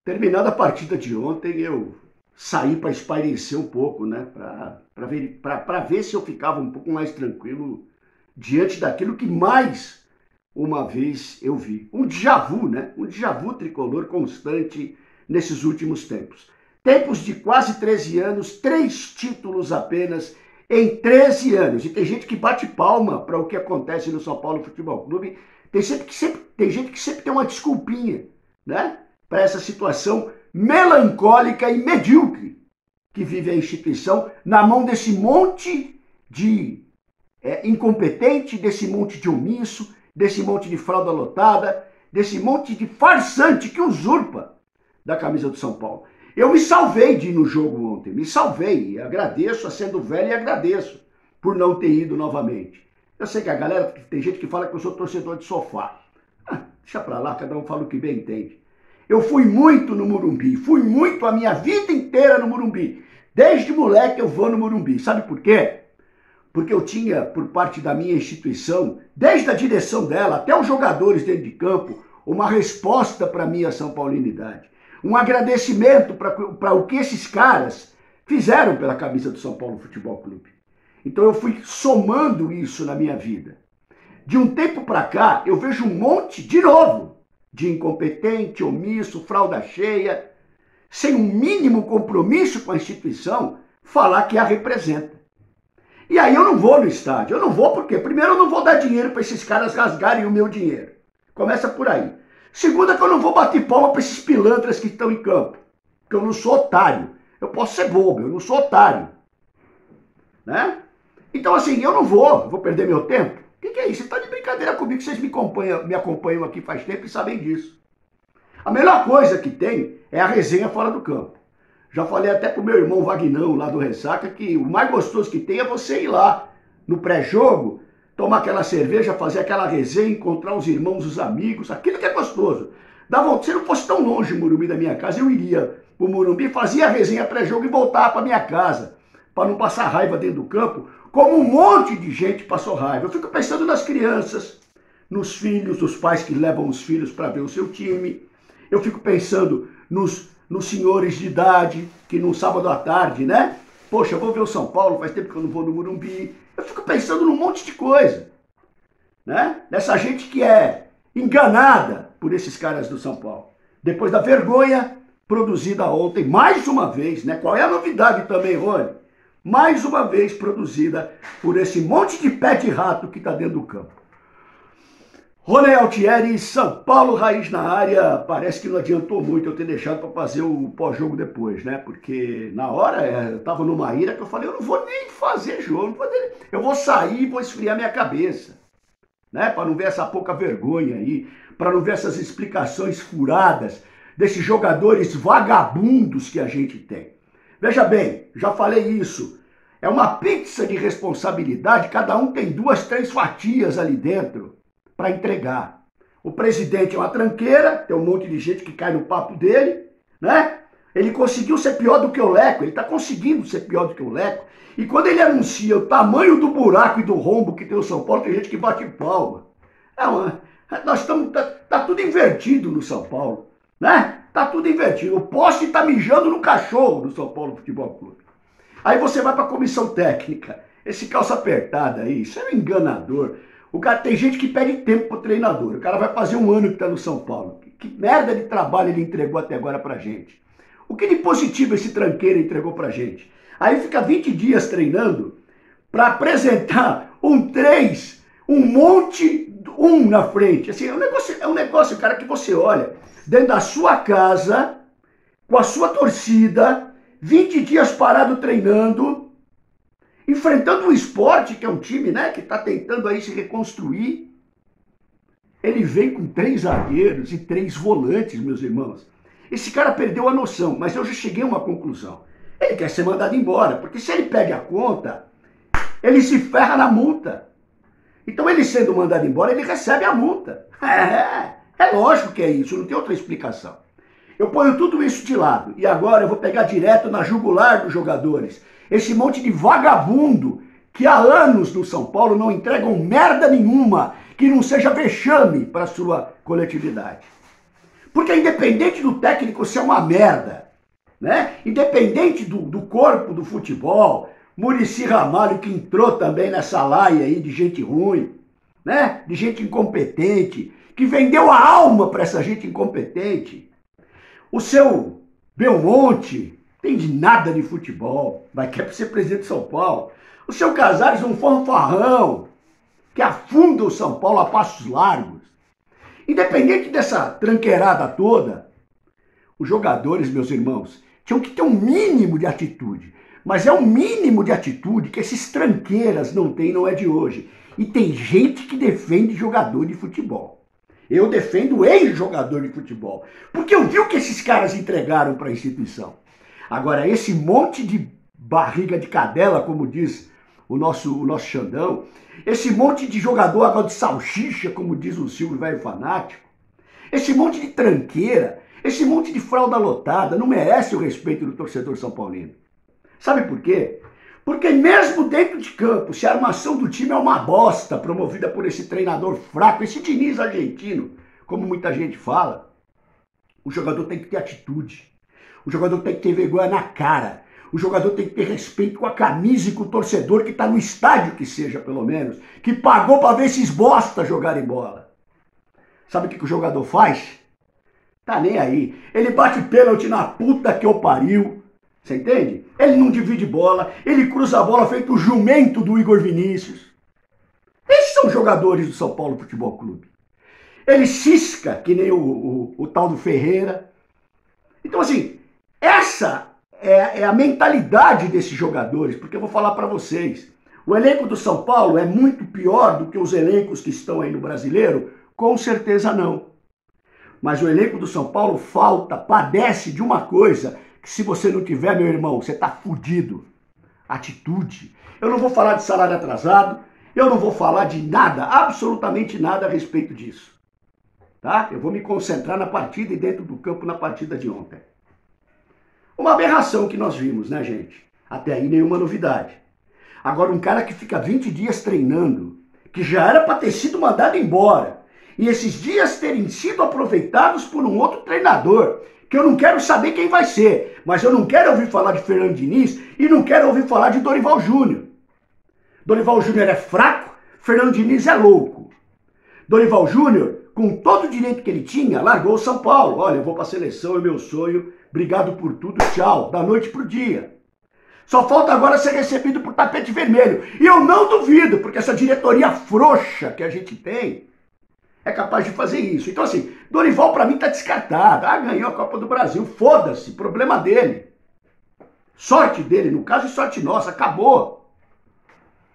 Terminada a partida de ontem, eu saí para espairecer um pouco, né? Para ver se eu ficava um pouco mais tranquilo diante daquilo que mais uma vez eu vi. Um déjà vu, né? Um déjà vu tricolor constante nesses últimos tempos. Tempos de quase 13 anos, 3 títulos apenas em 13 anos. E tem gente que bate palma para o que acontece no São Paulo Futebol Clube. Tem gente que sempre tem uma desculpinha, né? Para essa situação melancólica e medíocre que vive a instituição na mão desse monte de incompetente, desse monte de omisso, desse monte de fralda lotada, desse monte de farsante que usurpa da camisa do São Paulo. Eu me salvei de ir no jogo ontem, me salvei, agradeço a sendo velho e agradeço por não ter ido novamente. Eu sei que a galera, tem gente que fala que eu sou torcedor de sofá. Deixa pra lá, cada um fala o que bem entende. Eu fui muito no Morumbi, fui muito a minha vida inteira no Morumbi. Desde moleque eu vou no Morumbi. Sabe por quê? Porque eu tinha, por parte da minha instituição, desde a direção dela até os jogadores dentro de campo, uma resposta para a minha São Paulinidade. Um agradecimento para o que esses caras fizeram pela camisa do São Paulo Futebol Clube. Então eu fui somando isso na minha vida. De um tempo para cá, eu vejo um monte, de novo, de incompetente, omisso, fralda cheia, sem um mínimo compromisso com a instituição, falar que a representa. E aí eu não vou no estádio. Eu não vou porque, primeiro, eu não vou dar dinheiro para esses caras rasgarem o meu dinheiro. Começa por aí. Segundo, é que eu não vou bater palma para esses pilantras que estão em campo. Porque eu não sou otário. Eu posso ser bobo, eu não sou otário. Né? Então, assim, eu não vou perder meu tempo. O que é isso? Você está de brincadeira comigo, vocês me acompanham aqui faz tempo e sabem disso. A melhor coisa que tem é a resenha fora do campo. Já falei até pro meu irmão Vagnão, lá do Ressaca, que o mais gostoso que tem é você ir lá no pré-jogo, tomar aquela cerveja, fazer aquela resenha, encontrar os irmãos, os amigos, aquilo que é gostoso. Se não fosse tão longe o Morumbi da minha casa, eu iria pro Morumbi, fazia a resenha pré-jogo e voltava para minha casa, para não passar raiva dentro do campo, como um monte de gente passou raiva. Eu fico pensando nas crianças, nos filhos, os pais que levam os filhos para ver o seu time. Eu fico pensando nos senhores de idade, que no sábado à tarde, né? Poxa, eu vou ver o São Paulo, faz tempo que eu não vou no Morumbi. Eu fico pensando num monte de coisa, né? Nessa gente que é enganada por esses caras do São Paulo. Depois da vergonha produzida ontem, mais uma vez, né? Qual é a novidade também, Rony? Mais uma vez produzida por esse monte de pé de rato que está dentro do campo. Rony Altieri, São Paulo Raiz na área. Parece que não adiantou muito eu ter deixado para fazer o pós-jogo depois, né? Porque na hora eu estava numa ira que eu falei, eu não vou nem fazer jogo, eu vou sair e vou esfriar minha cabeça, né? Para não ver essa pouca vergonha aí, para não ver essas explicações furadas desses jogadores vagabundos que a gente tem. Veja bem, já falei isso, é uma pizza de responsabilidade, cada um tem 2, 3 fatias ali dentro para entregar. O presidente é uma tranqueira, tem um monte de gente que cai no papo dele, né? Ele conseguiu ser pior do que o Leco, ele está conseguindo ser pior do que o Leco, e quando ele anuncia o tamanho do buraco e do rombo que tem o São Paulo, tem gente que bate palma. Tá tudo invertido no São Paulo, né? Tá tudo invertido. O poste tá mijando no cachorro do São Paulo Futebol Clube. Aí você vai para a comissão técnica. Esse calça apertada aí, isso é um enganador. O cara, tem gente que pede tempo pro treinador. O cara vai fazer 1 ano que tá no São Paulo. Que merda de trabalho ele entregou até agora pra gente. O que de positivo esse tranqueiro entregou pra gente? Aí fica 20 dias treinando para apresentar um 3, um monte, um na frente. Assim, é um negócio, cara, que você olha dentro da sua casa, com a sua torcida, 20 dias parado treinando, enfrentando um esporte, que é um time, né, que está tentando aí se reconstruir. Ele vem com 3 zagueiros e 3 volantes, meus irmãos. Esse cara perdeu a noção, mas eu já cheguei a uma conclusão. Ele quer ser mandado embora, porque se ele pede a conta, ele se ferra na multa. Então ele sendo mandado embora, ele recebe a multa. É lógico que é isso, não tem outra explicação. Eu ponho tudo isso de lado e agora eu vou pegar direto na jugular dos jogadores. Esse monte de vagabundo que há anos no São Paulo não entregam merda nenhuma que não seja vexame para a sua coletividade. Porque independente do técnico ser uma merda, né? Independente do corpo do futebol, Muricy Ramalho, que entrou também nessa laia aí de gente ruim, né? De gente incompetente, que vendeu a alma para essa gente incompetente. O seu Belmonte tem de nada de futebol, mas quer ser presidente de São Paulo. O seu Casares é um fanfarrão que afunda o São Paulo a passos largos. Independente dessa tranqueirada toda, os jogadores, meus irmãos, tinham que ter um mínimo de atitude. Mas é um mínimo de atitude que esses tranqueiras não têm, não é de hoje. E tem gente que defende jogador de futebol. Eu defendo ex-jogador de futebol. Porque eu vi o que esses caras entregaram para a instituição. Agora, esse monte de barriga de cadela, como diz o nosso Xandão, esse monte de jogador agora de salsicha, como diz o Silvio Velho Fanático, esse monte de tranqueira, esse monte de fralda lotada, não merece o respeito do torcedor são paulino. Sabe por quê? Porque mesmo dentro de campo, se a armação do time é uma bosta, promovida por esse treinador fraco, esse Diniz argentino, como muita gente fala, o jogador tem que ter atitude. O jogador tem que ter vergonha na cara. O jogador tem que ter respeito com a camisa e com o torcedor que está no estádio, que seja, pelo menos, que pagou para ver esses bosta jogarem bola. Sabe o que o jogador faz? Tá nem aí. Ele bate pênalti na puta que eu pariu. Você entende? Ele não divide bola, ele cruza a bola feito o jumento do Igor Vinícius. Esses são jogadores do São Paulo Futebol Clube. Ele cisca, que nem o tal do Ferreira. Então, assim, essa é a mentalidade desses jogadores, porque eu vou falar para vocês. O elenco do São Paulo é muito pior do que os elencos que estão aí no Brasileiro? Com certeza não. Mas o elenco do São Paulo padece de uma coisa que se você não tiver, meu irmão, você tá fudido. Atitude. Eu não vou falar de salário atrasado, eu não vou falar de nada, absolutamente nada a respeito disso. Tá? Eu vou me concentrar na partida e dentro do campo na partida de ontem. Uma aberração que nós vimos, né, gente? Até aí nenhuma novidade. Agora, um cara que fica 20 dias treinando, que já era para ter sido mandado embora, e esses dias terem sido aproveitados por um outro treinador, que eu não quero saber quem vai ser, mas eu não quero ouvir falar de Fernando Diniz e não quero ouvir falar de Dorival Júnior. Dorival Júnior é fraco, Fernando Diniz é louco. Dorival Júnior, com todo o direito que ele tinha, largou o São Paulo. Olha, eu vou para a seleção, é meu sonho, obrigado por tudo, tchau, da noite pro dia. Só falta agora ser recebido por tapete vermelho. E eu não duvido, porque essa diretoria frouxa que a gente tem é capaz de fazer isso. Então, assim, Dorival para mim tá descartado. Ah, ganhou a Copa do Brasil, foda-se, problema dele. Sorte dele, no caso, e sorte nossa, acabou.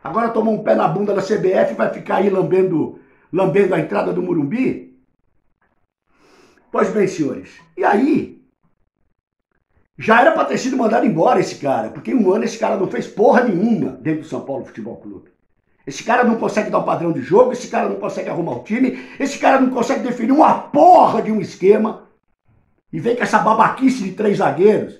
Agora tomou um pé na bunda da CBF e vai ficar aí lambendo a entrada do Morumbi? Pois bem, senhores, e aí, já era para ter sido mandado embora esse cara, porque em um ano esse cara não fez porra nenhuma dentro do São Paulo Futebol Clube. Esse cara não consegue dar um padrão de jogo, esse cara não consegue arrumar o time, esse cara não consegue definir uma porra de um esquema. E vem com essa babaquice de 3 zagueiros.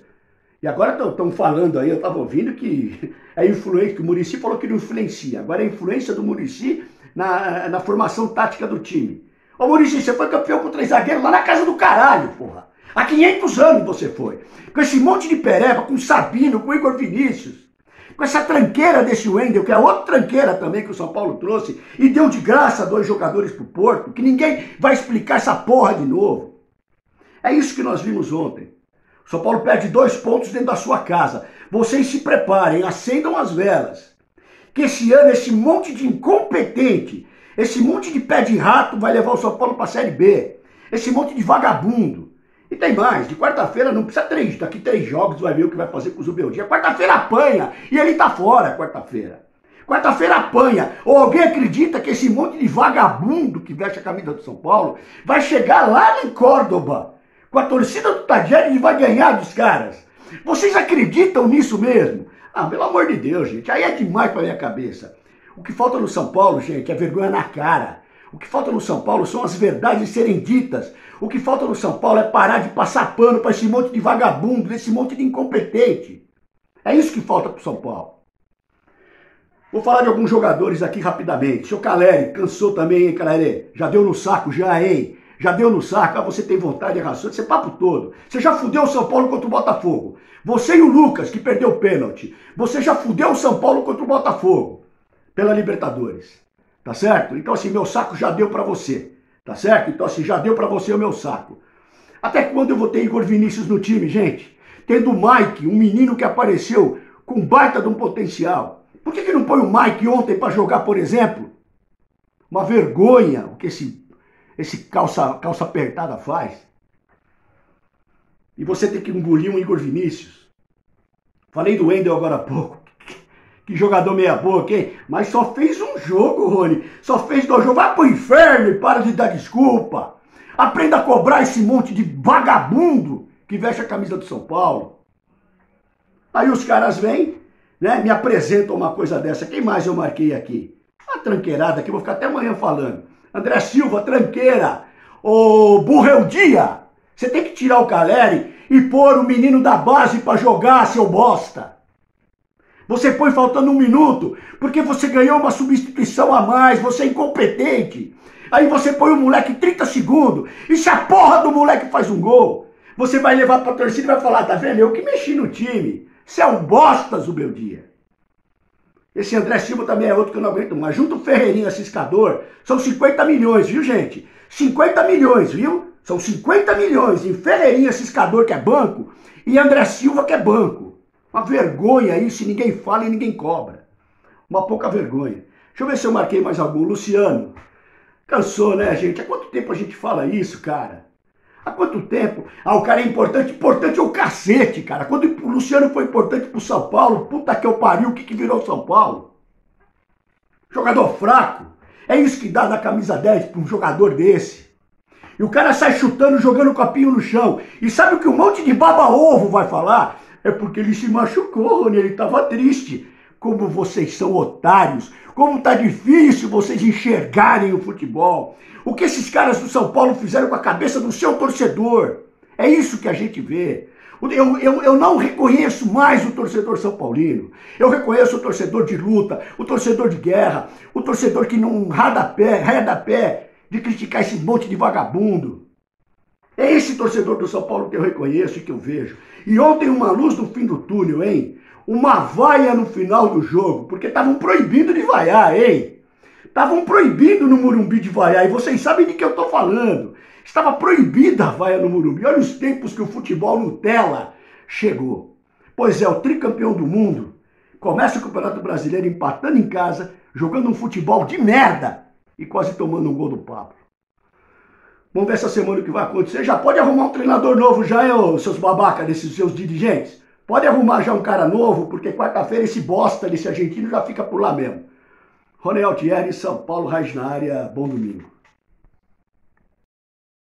E agora estão falando aí, eu estava ouvindo que é influência, que o Muricy falou que não influencia. Agora é a influência do Muricy na formação tática do time. Ô Muricy, você foi campeão com 3 zagueiros lá na casa do caralho, porra. Há 500 anos você foi. Com esse monte de pereba, com o Sabino, com o Igor Vinícius. Com essa tranqueira desse Wendel, que é outra tranqueira também que o São Paulo trouxe, e deu de graça 2 jogadores pro Porto, que ninguém vai explicar essa porra de novo. É isso que nós vimos ontem. O São Paulo perde 2 pontos dentro da sua casa. Vocês se preparem, acendam as velas. Que esse ano, esse monte de incompetente, esse monte de pé de rato vai levar o São Paulo pra Série B. Esse monte de vagabundo. E tem mais, de quarta-feira não precisa 3, daqui 3 jogos vai ver o que vai fazer com o Zubeldia. Quarta-feira apanha e ele tá fora quarta-feira. Quarta-feira apanha. Ou alguém acredita que esse monte de vagabundo que veste a camisa do São Paulo vai chegar lá em Córdoba com a torcida do Tadjeri e vai ganhar dos caras? Vocês acreditam nisso mesmo? Ah, pelo amor de Deus, gente, aí é demais pra minha cabeça. O que falta no São Paulo, gente, é vergonha na cara. O que falta no São Paulo são as verdades serem ditas. O que falta no São Paulo é parar de passar pano para esse monte de vagabundo, esse monte de incompetente. É isso que falta pro São Paulo. Vou falar de alguns jogadores aqui rapidamente. Seu Caleri, cansou também, hein, Caleri? Já deu no saco já, hein? Já deu no saco, você tem vontade de ração, esse papo todo. Você já fudeu o São Paulo contra o Botafogo. Você e o Lucas, que perdeu o pênalti. Você já fudeu o São Paulo contra o Botafogo. Pela Libertadores. Tá certo? Então assim, meu saco já deu pra você. Tá certo? Então assim, já deu pra você o meu saco. Até quando eu vou ter Igor Vinícius no time, gente? Tendo o Mike, um menino que apareceu com baita de um potencial. Por que não põe o Mike ontem pra jogar, por exemplo? Uma vergonha o que esse calça apertada faz. E você tem que engolir um Igor Vinícius. Falei do Wendel agora há pouco. Que jogador meia boca, hein? Mas só fez um jogo, Rony. Só fez 2 jogos. Vai pro inferno e para de dar desculpa. Aprenda a cobrar esse monte de vagabundo que veste a camisa do São Paulo. Aí os caras vêm, né, me apresentam uma coisa dessa. Quem mais eu marquei aqui? Uma tranqueirada que eu vou ficar até amanhã falando. André Silva, tranqueira. Ô, Burreldia, você tem que tirar o Caleri e pôr o menino da base pra jogar, seu bosta. Você põe faltando 1 minuto, porque você ganhou uma substituição a mais, você é incompetente. Aí você põe o moleque 30 segundos, e se a porra do moleque faz um gol, você vai levar pra torcida e vai falar, tá vendo, eu que mexi no time. Você é um bosta, Zubeldia. Esse André Silva também é outro que eu não aguento mais. Junto o Ferreirinha Ciscador, são 50 milhões, viu, gente? 50 milhões, viu? São 50 milhões em Ferreirinha Ciscador, que é banco, e André Silva, que é banco. Uma vergonha isso, e ninguém fala e ninguém cobra. Uma pouca vergonha. Deixa eu ver se eu marquei mais algum. Luciano. Cansou, né, gente? Há quanto tempo a gente fala isso, cara? Há quanto tempo? Ah, o cara é importante. Importante é o cacete, cara. Quando o Luciano foi importante pro São Paulo, puta que eu pariu, o que virou São Paulo? Jogador fraco. É isso que dá na camisa 10 pra um jogador desse. E o cara sai chutando, jogando o copinho no chão. E sabe o que um monte de baba-ovo vai falar? É porque ele se machucou, Rony, ele tava triste. Como vocês são otários. Como tá difícil vocês enxergarem o futebol. O que esses caras do São Paulo fizeram com a cabeça do seu torcedor. É isso que a gente vê. Eu não reconheço mais o torcedor são paulino. Eu reconheço o torcedor de luta, o torcedor de guerra, o torcedor que não rada pé de criticar esse monte de vagabundo. É esse torcedor do São Paulo que eu reconheço e que eu vejo. E ontem uma luz no fim do túnel, hein? Uma vaia no final do jogo, porque estavam proibindo de vaiar, hein? Estavam proibindo no Morumbi de vaiar, e vocês sabem de que eu estou falando. Estava proibida a vaia no Morumbi. Olha os tempos que o futebol Nutella chegou. Pois é, o tricampeão do mundo começa o Campeonato Brasileiro empatando em casa, jogando um futebol de merda e quase tomando um gol do Pablo. Vamos ver essa semana o que vai acontecer. Já pode arrumar um treinador novo já, seus babacas, desses seus dirigentes. Pode arrumar já um cara novo, porque quarta-feira esse bosta desse argentino já fica por lá mesmo. Rony Altieri, São Paulo, Raiz na área, bom domingo.